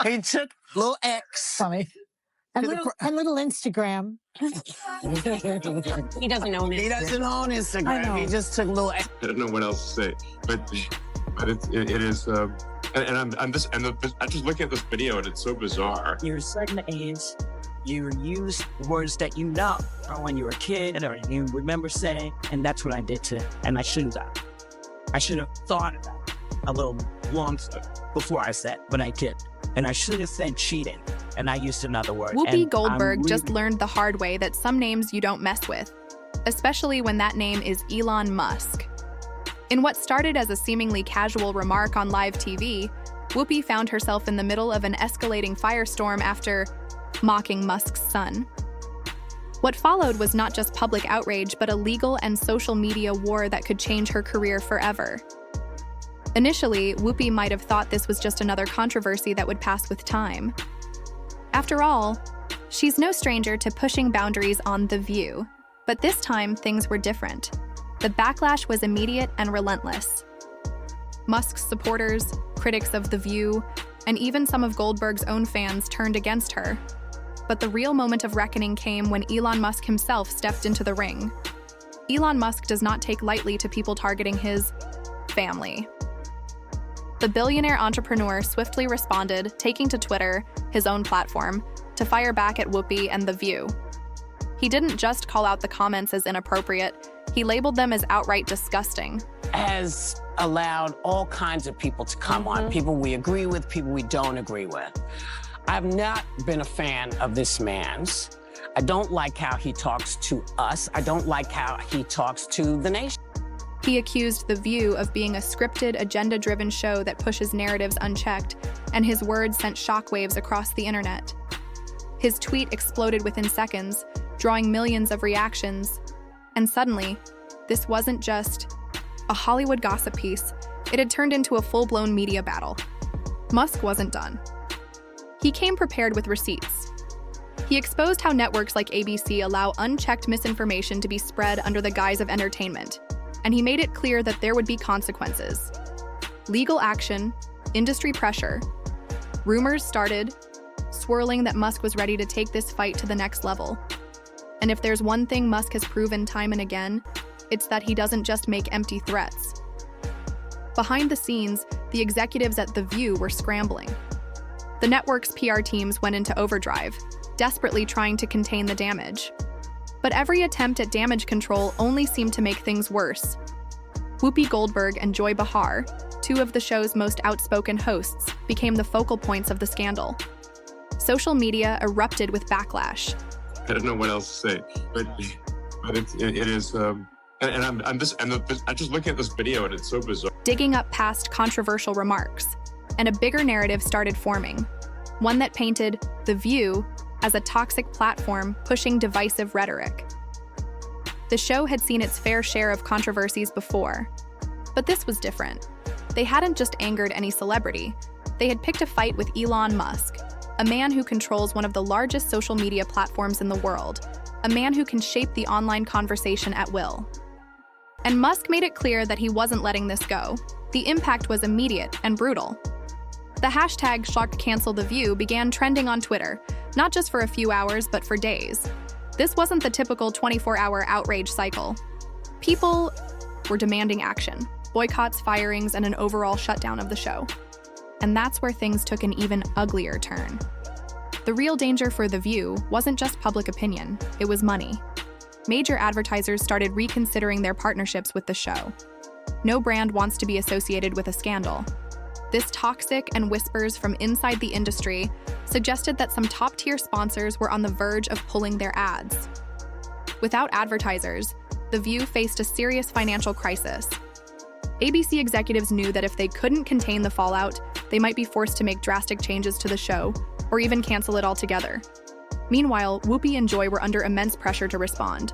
He took little X. Funny. And little Instagram. He doesn't own it. He doesn't own Instagram. He just took little X. I don't know what else to say, but it is. I'm just looking at this video and it's so bizarre. You're a certain age. You use words that you know from when you were a kid or you remember saying, and that's what I did to. And I shouldn't have. I should have thought about it a little longer before I said, but I did. And I should have said cheating, and I used another word. Whoopi Goldberg just learned the hard way that some names you don't mess with, especially when that name is Elon Musk. In what started as a seemingly casual remark on live TV, Whoopi found herself in the middle of an escalating firestorm after mocking Musk's son. What followed was not just public outrage, but a legal and social media war that could change her career forever. Initially, Whoopi might have thought this was just another controversy that would pass with time. After all, she's no stranger to pushing boundaries on The View. But this time, things were different. The backlash was immediate and relentless. Musk's supporters, critics of The View, and even some of Goldberg's own fans turned against her. But the real moment of reckoning came when Elon Musk himself stepped into the ring. Elon Musk does not take lightly to people targeting his family. The billionaire entrepreneur swiftly responded, taking to Twitter, his own platform, to fire back at Whoopi and The View. He didn't just call out the comments as inappropriate, he labeled them as outright disgusting. Has allowed all kinds of people to come on, people we agree with, people we don't agree with. I've not been a fan of this man's. I don't like how he talks to us. I don't like how he talks to the nation. He accused The View of being a scripted, agenda-driven show that pushes narratives unchecked, and his words sent shockwaves across the internet. His tweet exploded within seconds, drawing millions of reactions. And suddenly, this wasn't just a Hollywood gossip piece. It had turned into a full-blown media battle. Musk wasn't done. He came prepared with receipts. He exposed how networks like ABC allow unchecked misinformation to be spread under the guise of entertainment, and he made it clear that there would be consequences. Legal action, industry pressure. Rumors started, swirling that Musk was ready to take this fight to the next level. And if there's one thing Musk has proven time and again, it's that he doesn't just make empty threats. Behind the scenes, the executives at The View were scrambling. The network's PR teams went into overdrive, desperately trying to contain the damage. But every attempt at damage control only seemed to make things worse. Whoopi Goldberg and Joy Behar, two of the show's most outspoken hosts, became the focal points of the scandal. Social media erupted with backlash. I don't know what else to say, but it is. I'm just looking at this video and it's so bizarre. Digging up past controversial remarks, and a bigger narrative started forming, one that painted The View as a toxic platform pushing divisive rhetoric. The show had seen its fair share of controversies before, but this was different. They hadn't just angered any celebrity, they had picked a fight with Elon Musk, a man who controls one of the largest social media platforms in the world, a man who can shape the online conversation at will. And Musk made it clear that he wasn't letting this go. The impact was immediate and brutal. The hashtag #ShockCancelTheView began trending on Twitter, not just for a few hours, but for days. This wasn't the typical 24-hour outrage cycle. People were demanding action, boycotts, firings, and an overall shutdown of the show. And that's where things took an even uglier turn. The real danger for The View wasn't just public opinion, it was money. Major advertisers started reconsidering their partnerships with the show. No brand wants to be associated with a scandal. This toxic and whispers from inside the industry suggested that some top-tier sponsors were on the verge of pulling their ads. Without advertisers, The View faced a serious financial crisis. ABC executives knew that if they couldn't contain the fallout, they might be forced to make drastic changes to the show, or even cancel it altogether. Meanwhile, Whoopi and Joy were under immense pressure to respond.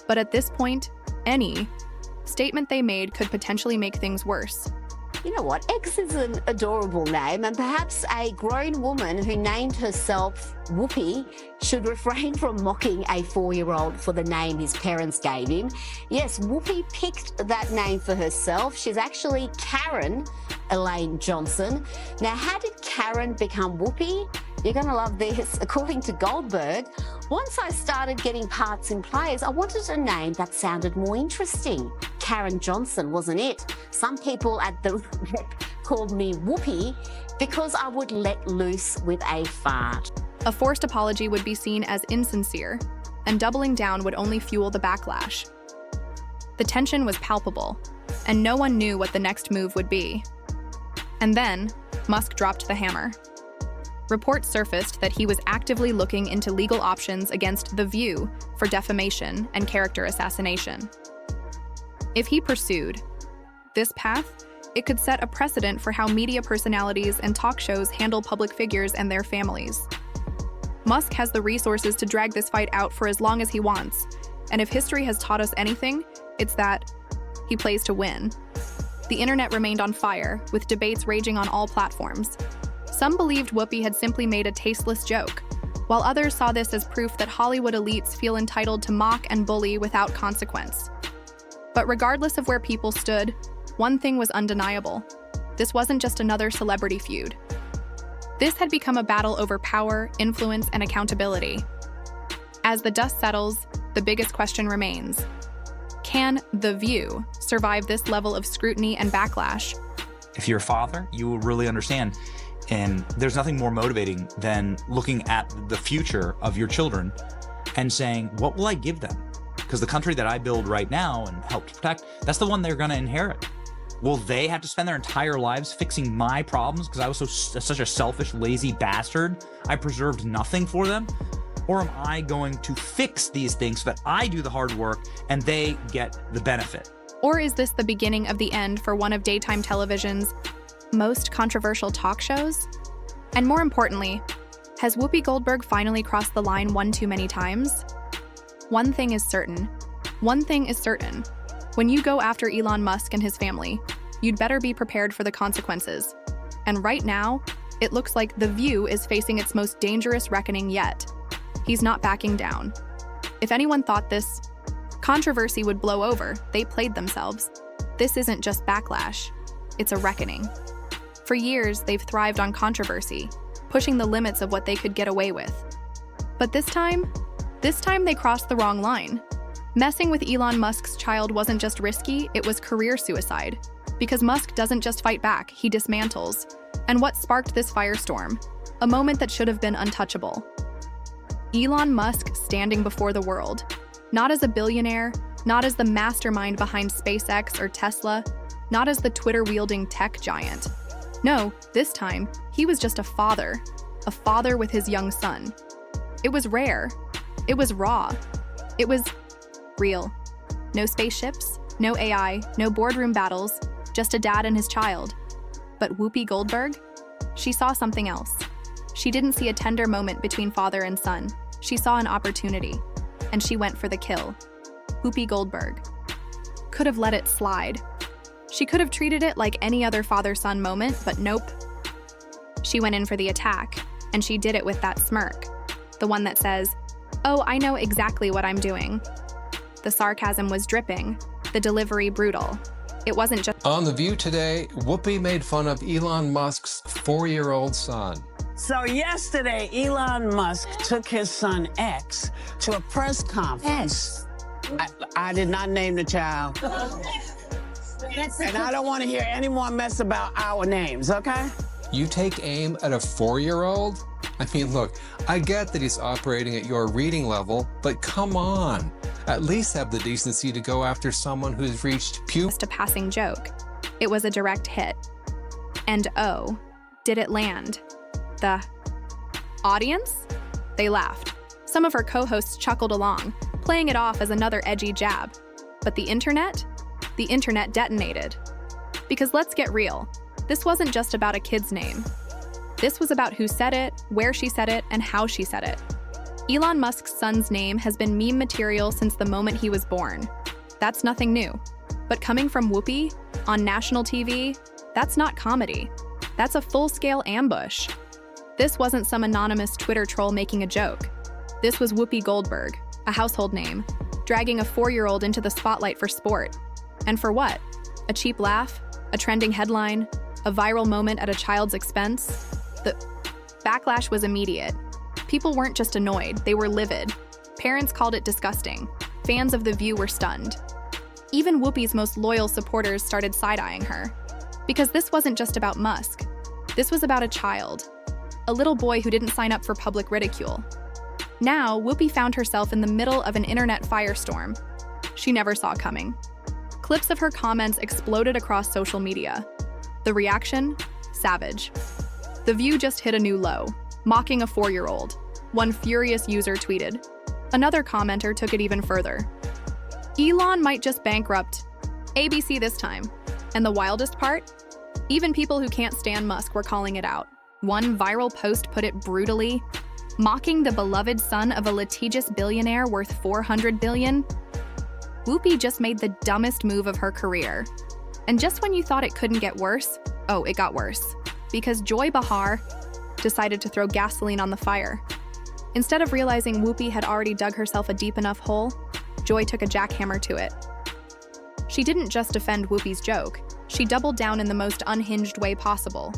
But at this point, any statement they made could potentially make things worse. You know what? X is an adorable name, and perhaps a grown woman who named herself Whoopi should refrain from mocking a 4-year-old for the name his parents gave him. Yes, Whoopi picked that name for herself. She's actually Karen Elaine Johnson. Now, how did Karen become Whoopi? You're going to love this. According to Goldberg, once I started getting parts in plays, I wanted a name that sounded more interesting. Karen Johnson wasn't it. Some people at the rep called me Whoopi because I would let loose with a fart. A forced apology would be seen as insincere, and doubling down would only fuel the backlash. The tension was palpable, and no one knew what the next move would be. And then, Musk dropped the hammer. Reports surfaced that he was actively looking into legal options against The View for defamation and character assassination. If he pursued this path, it could set a precedent for how media personalities and talk shows handle public figures and their families. Musk has the resources to drag this fight out for as long as he wants, and if history has taught us anything, it's that he plays to win. The internet remained on fire, with debates raging on all platforms. Some believed Whoopi had simply made a tasteless joke, while others saw this as proof that Hollywood elites feel entitled to mock and bully without consequence. But regardless of where people stood, one thing was undeniable. This wasn't just another celebrity feud. This had become a battle over power, influence, and accountability. As the dust settles, the biggest question remains: can The View survive this level of scrutiny and backlash? If you're a father, you will really understand. And there's nothing more motivating than looking at the future of your children and saying, what will I give them? Because the country that I build right now and help to protect, that's the one they're going to inherit. Will they have to spend their entire lives fixing my problems because I was such a selfish, lazy bastard? I preserved nothing for them? Or am I going to fix these things so that I do the hard work and they get the benefit? Or is this the beginning of the end for one of daytime television's most controversial talk shows? And more importantly, has Whoopi Goldberg finally crossed the line one too many times? One thing is certain. When you go after Elon Musk and his family, you'd better be prepared for the consequences. And right now, it looks like The View is facing its most dangerous reckoning yet. He's not backing down. If anyone thought this controversy would blow over, they played themselves. This isn't just backlash, it's a reckoning. For years, they've thrived on controversy, pushing the limits of what they could get away with. But this time they crossed the wrong line. Messing with Elon Musk's child wasn't just risky, it was career suicide. Because Musk doesn't just fight back, he dismantles. And what sparked this firestorm? A moment that should have been untouchable. Elon Musk standing before the world. Not as a billionaire, not as the mastermind behind SpaceX or Tesla, not as the Twitter-wielding tech giant. No, this time, he was just a father with his young son. It was rare. It was raw. It was real. No spaceships, no AI, no boardroom battles, just a dad and his child. But Whoopi Goldberg? She saw something else. She didn't see a tender moment between father and son. She saw an opportunity, and she went for the kill. Whoopi Goldberg could have let it slide. She could have treated it like any other father-son moment, but nope. She went in for the attack, and she did it with that smirk. The one that says, "Oh, I know exactly what I'm doing." The sarcasm was dripping, the delivery brutal. It wasn't just— On The View today, Whoopi made fun of Elon Musk's 4-year-old son. So yesterday, Elon Musk took his son X to a press conference. I did not name the child. And I don't want to hear any more mess about our names, okay? You take aim at a 4-year-old? I mean, look, I get that he's operating at your reading level, but come on. At least have the decency to go after someone who's reached just a passing joke. It was a direct hit. And oh, did it land? The audience? They laughed. Some of her co-hosts chuckled along, playing it off as another edgy jab. But the internet detonated. Because let's get real, this wasn't just about a kid's name. This was about who said it, where she said it, and how she said it. Elon Musk's son's name has been meme material since the moment he was born. That's nothing new. But coming from Whoopi, on national TV, That's not comedy. That's a full-scale ambush. This wasn't some anonymous Twitter troll making a joke. This was Whoopi Goldberg, a household name, dragging a 4-year-old into the spotlight for sport. And for what? A cheap laugh? A trending headline? A viral moment at a child's expense? The backlash was immediate. People weren't just annoyed, they were livid. Parents called it disgusting. Fans of The View were stunned. Even Whoopi's most loyal supporters started side-eyeing her. Because this wasn't just about Musk. This was about a child. A little boy who didn't sign up for public ridicule. Now, Whoopi found herself in the middle of an internet firestorm she never saw coming. Clips of her comments exploded across social media. The reaction? Savage. The View just hit a new low, mocking a 4-year-old. One furious user tweeted. Another commenter took it even further. Elon might just bankrupt ABC this time. And the wildest part? Even people who can't stand Musk were calling it out. One viral post put it brutally, mocking the beloved son of a litigious billionaire worth $400 billion. Whoopi just made the dumbest move of her career. And just when you thought it couldn't get worse, oh, it got worse. Because Joy Behar decided to throw gasoline on the fire. Instead of realizing Whoopi had already dug herself a deep enough hole, Joy took a jackhammer to it. She didn't just defend Whoopi's joke, she doubled down in the most unhinged way possible.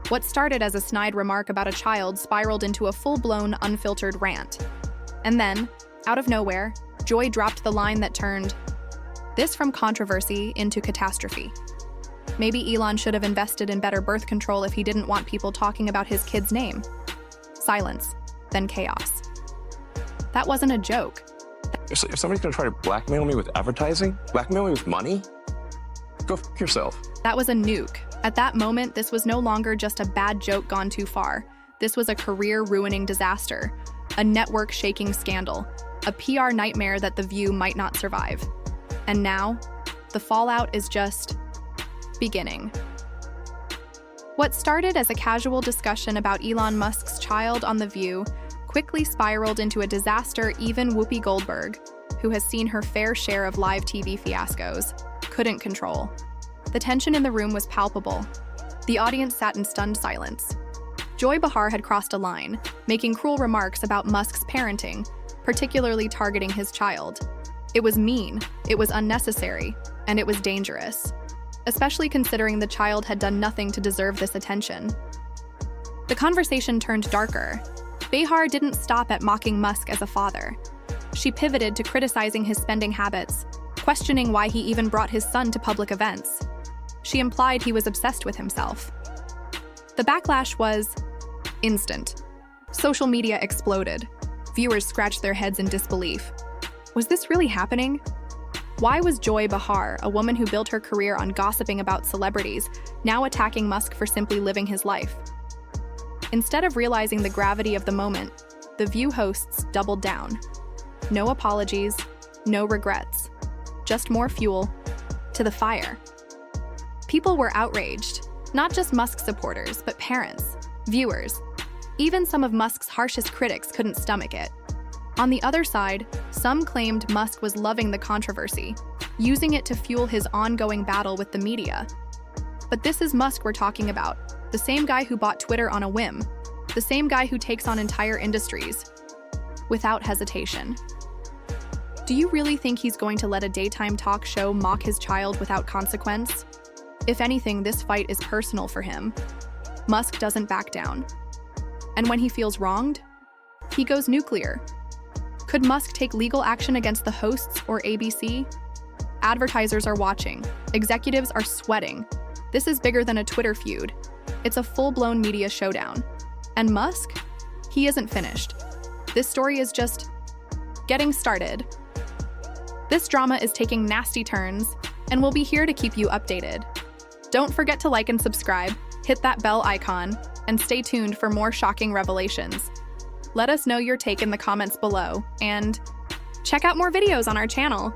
What started as a snide remark about a child spiraled into a full-blown, unfiltered rant. And then, out of nowhere, Joy dropped the line that turned this from controversy into catastrophe. Maybe Elon should have invested in better birth control if he didn't want people talking about his kid's name. Silence, then chaos. That wasn't a joke. If somebody's gonna try to blackmail me with advertising, blackmail me with money, go f yourself. That was a nuke. At that moment, this was no longer just a bad joke gone too far. This was a career-ruining disaster, a network-shaking scandal, a PR nightmare that The View might not survive. And now, the fallout is just beginning. What started as a casual discussion about Elon Musk's child on The View quickly spiraled into a disaster even Whoopi Goldberg, who has seen her fair share of live TV fiascos, couldn't control. The tension in the room was palpable. The audience sat in stunned silence. Joy Behar had crossed a line, making cruel remarks about Musk's parenting, particularly targeting his child. It was mean, it was unnecessary, and it was dangerous, especially considering the child had done nothing to deserve this attention. The conversation turned darker. Behar didn't stop at mocking Musk as a father. She pivoted to criticizing his spending habits, questioning why he even brought his son to public events. She implied he was obsessed with himself. The backlash was instant. Social media exploded. Viewers scratched their heads in disbelief. Was this really happening? Why was Joy Behar, a woman who built her career on gossiping about celebrities, now attacking Musk for simply living his life? Instead of realizing the gravity of the moment, The View hosts doubled down. No apologies, no regrets, just more fuel to the fire. People were outraged, not just Musk supporters, but parents, viewers. Even some of Musk's harshest critics couldn't stomach it. On the other side, some claimed Musk was loving the controversy, using it to fuel his ongoing battle with the media. But this is Musk we're talking about, the same guy who bought Twitter on a whim, the same guy who takes on entire industries without hesitation. Do you really think he's going to let a daytime talk show mock his child without consequence? If anything, this fight is personal for him. Musk doesn't back down. And when he feels wronged, he goes nuclear. Could Musk take legal action against the hosts or ABC? Advertisers are watching. Executives are sweating. This is bigger than a Twitter feud. It's a full-blown media showdown. And Musk? He isn't finished. This story is just getting started. This drama is taking nasty turns, and we'll be here to keep you updated. Don't forget to like and subscribe, hit that bell icon, and stay tuned for more shocking revelations. Let us know your take in the comments below, and check out more videos on our channel.